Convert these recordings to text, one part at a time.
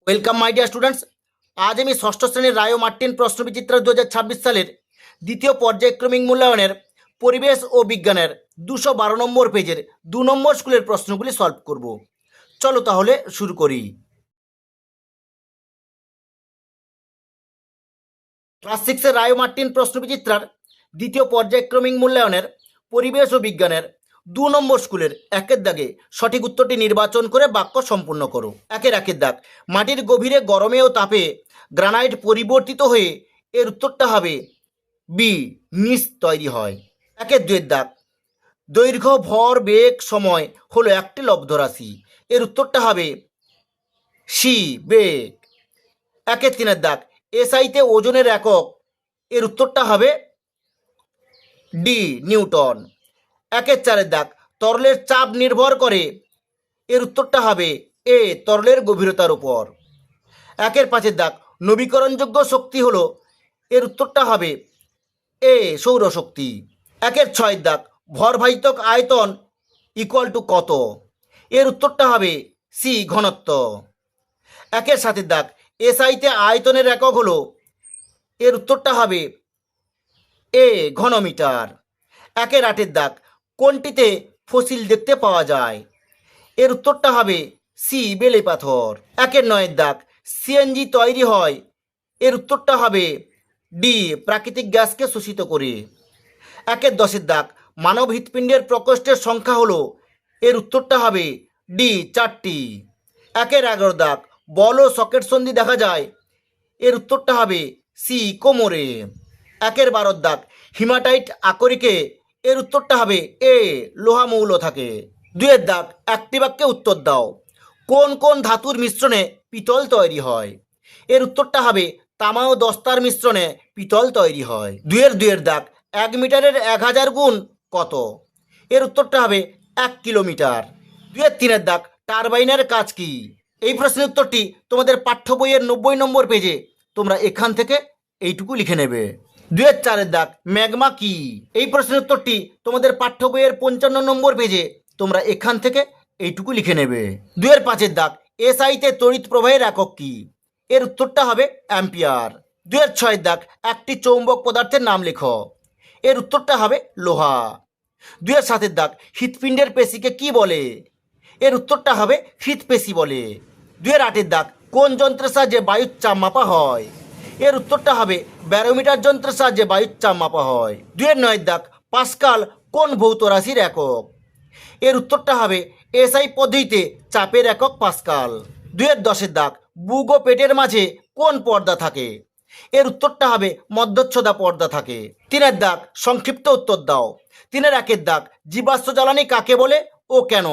Welcome my dear students. আজ আমি ষষ্ঠ শ্রেণীর রায় ও মার্টিন প্রশ্নবিচিত্রা 2026 সালের দ্বিতীয় পর্যায়ক্রমিক মূল্যায়নের পরিবেশ ও বিজ্ঞানের 212 নম্বর পেজের 2 নম্বর স্কুলের প্রশ্নগুলি সলভ করব। চলো তাহলে শুরু করি। ক্লাস 6-এর রায় ও মার্টিন প্রশ্নবিচিত্রার দ্বিতীয় পর্যায়ক্রমিক মূল্যায়নের পরিবেশ ও বিজ্ঞানের 2 নম্বর স্কুলের একের দাগে সঠিক উত্তরটি নির্বাচন করে বাক্য সম্পূর্ণ করো। একের দাগ, মাটির গভীরে গরমে ও তাপে গ্রানাইট পরিবর্তিত হয়ে এর উত্তরটা হবে বি, নিস তৈরি হয়। দুয়ের দাগ, দৈর্ঘ্য ভর বেগ সময় হলো একটি লব্ধ রাশি, এর উত্তরটা হবে সি, বেগ। তিনের দাগ, এসআইতে ওজনের একক, এর উত্তরটা হবে ডি, নিউটন। চারের দাগ, তরলের চাপ নির্ভর করে, এর উত্তরটা হবে এ, তরলের গভীরতার উপর। পাঁচের দাগ, নবীকরণযোগ্য শক্তি হলো, এর উত্তরটা হবে এ, সৌরশক্তি। ছয়ের দাগ, ভরভাজিতক আয়তন ইকুয়াল টু কত, এর উত্তরটা হবে সি, ঘনত্ব। সাতের দাগ, এসআইতে আয়তনের একক হলো, এর উত্তরটা হবে এ, ঘনমিটার। আটের দাগ, কোনটিতে ফসিল দেখতে পাওয়া যায়, এর উত্তরটা হবে সি, বেলে পাথর। নয়ের দাগ, সিএনজি তৈরি হয়, এর উত্তরটা হবে ডি, প্রাকৃতিক গ্যাসকে শোষিত করে। দশের দাগ, মানব হৃৎপিণ্ডের প্রকোষ্ঠের সংখ্যা হলো, এর উত্তরটা হবে ডি, 4টি। 11 দাগ, বল ও সকেট সন্ধি দেখা যায়, এর উত্তরটা হবে সি, কোমরে। 12 দাগ, হিমাটাইট আকরিকে, এর উত্তরটা হবে এ, লোহা মৌল থাকে। 2 দাগ, একটি বাক্যে উত্তর দাও, কোন কোন ধাতুর মিশ্রণে পিতল তৈরি হয়, এর উত্তরটা হবে তামা ও দস্তার মিশ্রণে পিতল তৈরি হয়। 2 দাগ, 1 মিটারের 1000 গুণ কত, এর উত্তরটা হবে 1 কিলোমিটার। 3 দাগ, টারবাইনের কাজ কি, এই প্রশ্নের উত্তরটি তোমাদের পাঠ্য বইয়ের 90 নম্বর পেজে তোমরা এখান থেকে এইটুকু লিখে নেবে। 4 দাগ, ম্যাগমা কি, এই প্রশ্নের উত্তরটি তোমাদের পাঠ্য বইয়ের 55 নম্বর পেজে তোমরা এখান থেকে এইটুকু লিখে নেবে। 5 দাগ, এসআইতে তড়িৎ প্রবাহের একক কি, এর উত্তরটা হবে অ্যাম্পিয়ার। 6 দাগ, একটি চৌম্বক পদার্থের নাম লেখো, এর উত্তরটা হবে লোহা। 7 দাগ, হৃৎপিণ্ডের পেশিকে কি বলে, এর উত্তরটা হবে হৃৎপেশি বলে। 8 দাগ, কোন যন্ত্রের সাহায্যে বায়ুর চাপ মাপা হয়, এর উত্তরটা হবে ব্যারোমিটার যন্ত্রের সাহায্যে বায়ুর চাপ মাপা হয়। 9 দাগ, পাস্কাল কোন ভৌত রাশির একক, এর উত্তরটা হবে এসআই পদ্ধতিতে চাপের একক পাস্কাল। 10 দাগ, বুক ও পেটের মাঝে কোন পর্দা থাকে, এর উত্তরটা হবে মধ্যচ্ছদা পর্দা থাকে। 3 দাগ, সংক্ষিপ্ত উত্তর দাও। 1 দাগ, জীবাশ্ম জ্বালানি কাকে বলে ও কেন,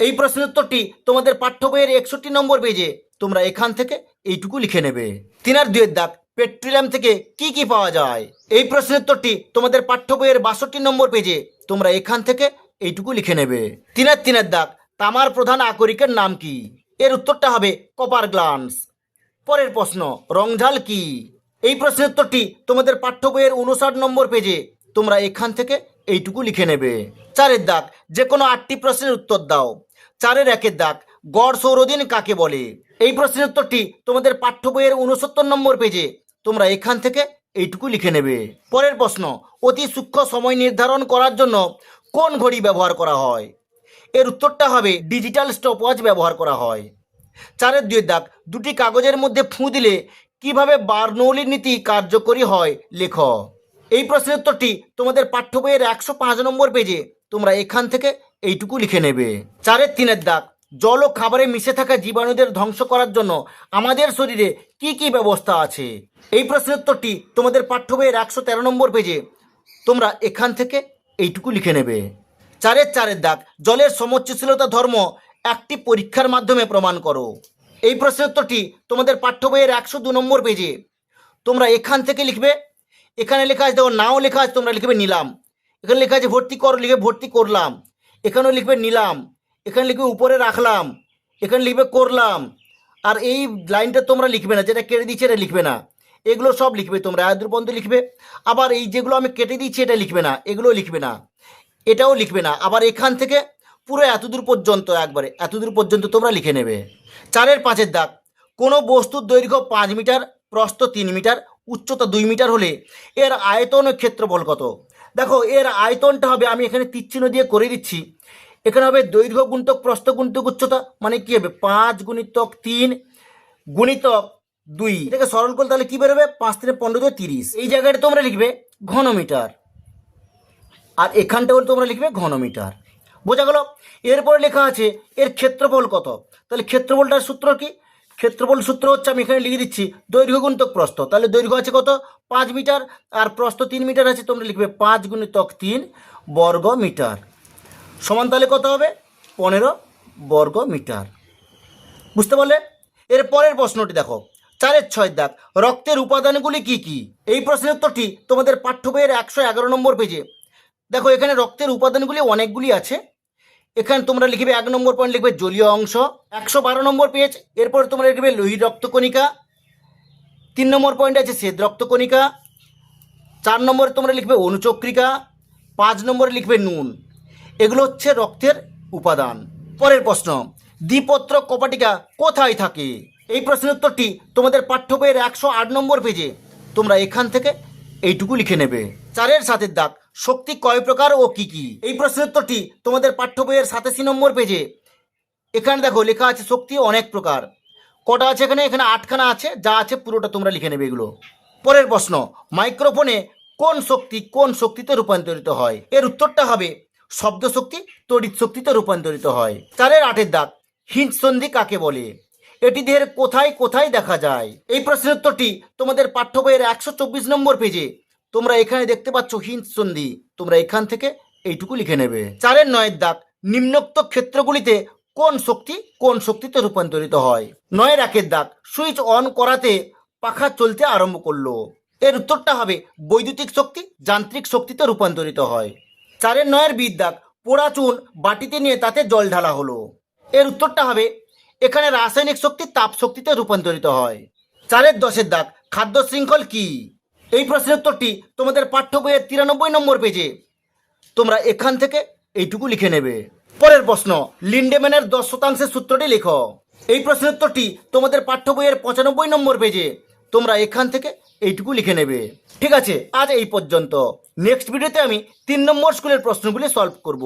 এই প্রশ্নের উত্তরটি তোমাদের পাঠ্য বইয়ের 61 নম্বর পেজে তোমরা এখান থেকে এইটুকু লিখে নেবে। 2 দাগ, পেট্রোলিয়াম থেকে কি কি পাওয়া যায়, এই প্রশ্নের উত্তরটি তোমাদের পাঠ্য বইয়ের 62 নম্বর পেজে তোমরা এখান থেকে এইটুকু লিখে নেবে। 3 দাগ, তামার প্রধান আকরিকের নাম কি, এর উত্তরটা হবে কপার গ্লান্স। পরের প্রশ্ন, রংঝাল কি, এই প্রশ্নের উত্তরটি তোমাদের পাঠ্য বইয়ের 59 নম্বর পেজে তোমরা এখান থেকে এইটুকু লিখে নেবে। 4 দাগ, যে কোনো 8টি প্রশ্নের উত্তর দাও। 1 দাগ, গড় সৌরদিন কাকে বলে, এই প্রশ্নের উত্তরটি তোমাদের পাঠ্য বইয়ের 69 নম্বর পেজে তোমরা এখান থেকে এইটুকু লিখে নেবে। পরের প্রশ্ন, অতি সূক্ষ্ম সময় নির্ধারণ করার জন্য কোন ঘড়ি ব্যবহার করা হয়, এর উত্তরটা হবে ডিজিটাল স্টপওয়াচ ব্যবহার করা হয়। 2 দাগ, দুটি কাগজের মধ্যে ফুঁ দিলে কিভাবে বার্নৌলির নীতি কার্যকরী হয় লেখ, এই প্রশ্নের উত্তরটি তোমাদের পাঠ্য বইয়ের 105 নম্বর পেজে তোমরা এখান থেকে এইটুকু লিখে নেবে। 3 দাগ, জল ও খাবারে মিশে থাকা জীবাণুদের ধ্বংস করার জন্য আমাদের শরীরে কি কি ব্যবস্থা আছে, এই প্রশ্নের উত্তরটি তোমাদের পাঠ্য বইয়ের 113 নম্বর পেজে তোমরা এখান থেকে এইটুকু লিখে নেবে। 4 দাগ, জলের সমচ্ছশীলতা ধর্ম একটি পরীক্ষার মাধ্যমে প্রমাণ করো, এই প্রশ্নের উত্তরটি তোমাদের পাঠ্য বইয়ের 102 নম্বর পেজে তোমরা এখান থেকে লিখবে। এখানে লেখা আছে, দেখো নাও লেখা আছে, তোমরা লিখবে নিলাম। এখানে লেখা আছে ভর্তি কর, লিখবে ভর্তি করলাম। এখানেও লিখবে নিলাম, এখানে লিখবে উপরে রাখলাম, এখানে লিখবে করলাম। আর এই লাইনটা তোমরা লিখবে না, যেটা কেটে দিচ্ছে এটা লিখবে না, এগুলো সব লিখবে তোমরা, এতদূর পর্যন্ত লিখবে। আবার এই যেগুলো আমি কেটে দিচ্ছি এটা লিখবে না, এগুলো লিখবে না, এটাও লিখবে না। আবার এখান থেকে পুরো এতদূর পর্যন্ত, একবারে এতদূর পর্যন্ত তোমরা লিখে নেবে। 4 দাগ, কোনো বস্তুর দৈর্ঘ্য 5 মিটার, প্রস্থ 3 মিটার, উচ্চতা 2 মিটার হলে এর আয়তন ও ক্ষেত্রফল কত? দেখো এর আয়তনটা হবে, আমি এখানে তীরচিহ্ন দিয়ে করে দিচ্ছি, এখানে হবে দৈর্ঘ্য গুণিতক প্রস্থ গুণিতক উচ্চতা, মানে কি হবে 5 গুণিতক 3 গুণিতক 2, এটাকে সরল করলে তাহলে কি বেরোবে 5 3 15 30। এই জায়গাটা তোমরা লিখবে ঘনমিটার, আর এখানটা হলে তোমরা লিখবে ঘনমিটার। বোঝা গেল? এরপরে লেখা আছে এর ক্ষেত্রফল কত। তাহলে ক্ষেত্রফলটার সূত্র কি? ক্ষেত্রফল সূত্র হচ্ছে, আমি এখানে লিখে দিচ্ছি দৈর্ঘ্য গুণিতক প্রস্থ। তাহলে দৈর্ঘ্য আছে কত 5 মিটার, আর প্রস্থ 3 মিটার আছে, তোমরা লিখবে 5 গুণিতক 3 বর্গ মিটার সমান তাহলে কত হবে 15 বর্গ মিটার। বুঝতে পারলে? এর পরের প্রশ্নটি দেখো, 4-6 দাগ, রক্তের উপাদানগুলি কি কি? এই প্রশ্নের উত্তরটি তোমাদের পাঠ্য বইয়ের 111 নম্বর পেজে। দেখো এখানে রক্তের উপাদানগুলি অনেকগুলি আছে, এখানে তোমরা লিখবে 1 নম্বর পয়েন্ট লিখবে জলীয় অংশ, 112 নম্বর পেজ। এরপরে তোমরা লিখবে লোহিত রক্তকণিকা, 3 নম্বর পয়েন্ট আছে শ্বেত রক্তকণিকা, 4 নম্বরে তোমরা লিখবে অনুচক্রিকা, 5 নম্বরে লিখবে নুন। এগুলো হচ্ছে রক্তের উপাদান। পরের প্রশ্ন, দ্বিপত্র কপাটিকা কোথায় থাকে? এই প্রশ্নের উত্তরটি তোমাদের পাঠ্য বইয়ের 108 নম্বর পেজে। তোমরা এখান থেকে এইটুকু লিখে নেবে। 4-7 দাগ, শক্তি কয় প্রকার ও কি কি? এই প্রশ্নের উত্তরটি তোমাদের পাঠ্য বইয়ের 87 নম্বর পেজে। এখানে দেখো লেখা আছে শক্তি অনেক প্রকার। কটা আছে এখানে? এখানে 8খানা আছে, যা আছে পুরোটা তোমরা লিখে নেবে এগুলো। পরের প্রশ্ন, মাইক্রোফোনে কোন শক্তি কোন শক্তিতে রূপান্তরিত হয়? এর উত্তরটা হবে শব্দ শক্তি তড়িৎ শক্তিতে রূপান্তরিত হয়। 4-8 দাগ, হিঞ্জ সন্ধি কাকে বলে? এটি দেহের কোথায় কোথায় দেখা যায়? এই প্রশ্নের উত্তরটি তোমাদের পাঠ্য বইয়ের 124 নম্বর পেজে। তোমরা এখানে দেখতে পাচ্ছ হিঞ্জ সন্ধি, তোমরা এখান থেকে এইটুকু লিখে নেবে। 4-9 দাগ, নিম্নোক্ত ক্ষেত্রগুলিতে কোন শক্তি কোন শক্তিতে রূপান্তরিত হয়? 9-1 দাগ, সুইচ অন করাতে পাখা চলতে আরম্ভ করলো। এর উত্তরটা হবে বৈদ্যুতিক শক্তি যান্ত্রিক শক্তিতে রূপান্তরিত হয়। 4-9 দাগ, পোড়া চুন বাটিতে নিয়ে তাতে জল ঢালা হলো। এর উত্তরটা হবে এখানে রাসায়নিক শক্তি তাপ শক্তিতে রূপান্তরিত হয়। 4-10 দাগ, খাদ্য শৃঙ্খল কি? এই প্রশ্নের উত্তরটি তোমাদের পাঠ্য বইয়ের 93 নম্বর পেজে। তোমরা এখান থেকে এইটুকু লিখে নেবে। পরের প্রশ্ন, লিন্ডেম্যানের 10% সূত্রটি লেখো। এই প্রশ্নের উত্তরটি তোমাদের পাঠ্য বইয়ের 95 নম্বর পেজে। তোমরা এখান থেকে এইটুকু লিখে নেবে। ঠিক আছে, আজ এই পর্যন্ত। নেক্সট ভিডিওতে আমি 3 নম্বর স্কুলের প্রশ্নগুলি সলভ করব।